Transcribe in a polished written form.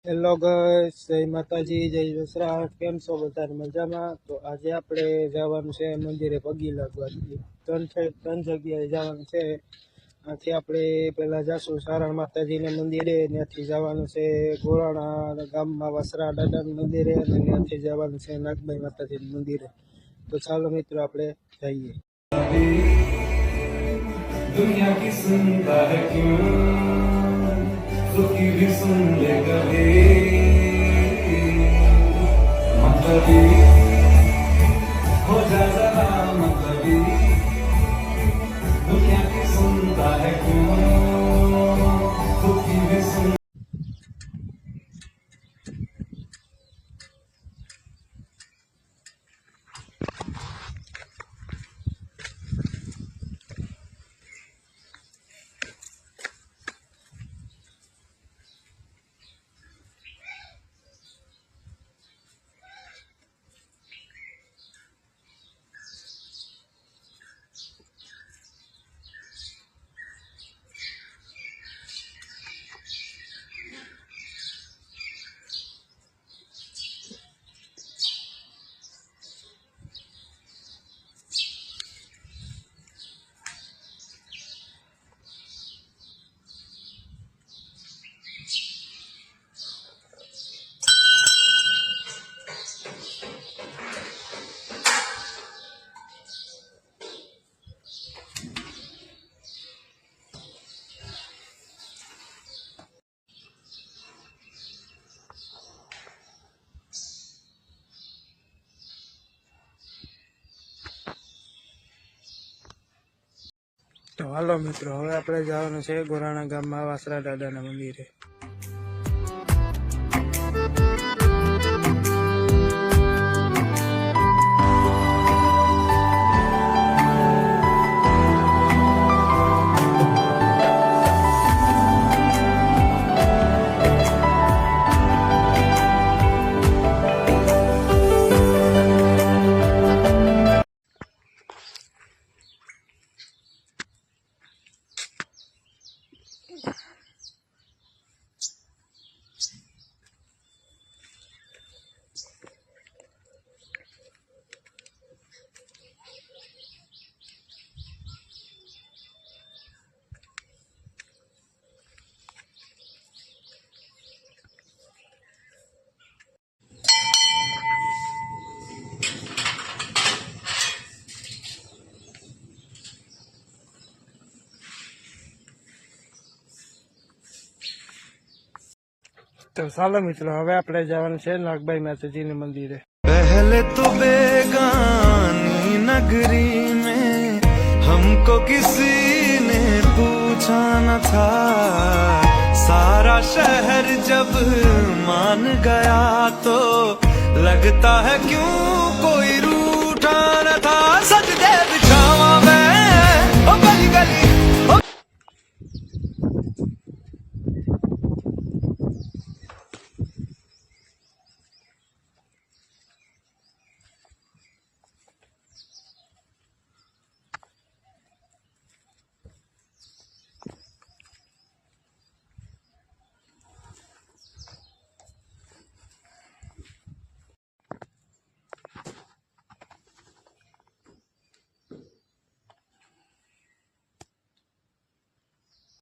Hello guys, જય માતાજી, જય દસરા. કેમ છો બધા? મજામાં? તો આજે આપણે જવાનું છે મંદિરે પગી લાગવા. ત્રણ જગ્યાએ જવાનું છે. આથી આપણે પહેલા જાશું સારણ માતાજીના મંદિરે, ત્યાંથી જવાનું છે ગોરાણા ગામમાં વસરા દાદાના મંદિરે, અને ત્યાંથી જવાનું છે નાગબાઈ માતાજીના મંદિરે. તો ચાલો મિત્રો, આપણે જઈએ. दुनिया की सुनता है क्यों, दुखी भी सुन ले कभी, मतलबी हो जा जरा मतलबी, दुनिया की सुनता है क्यों, दुखी भी सुन. તો હાલો મિત્રો, હવે આપણે જવાનું છે ગોરાણા ગામમાં વાસરા દાદાના મંદિરે. તો ચાલો મિત્રો, હવે આપણે જવાનું છે નાગબાઈ માતાજીના મંદિરે. पहले तो बेगानी नगरी में हमको किसी ने पूछा न था, सारा शहर जब मान गया तो लगता है क्यों कोई रूठा न था. सच देव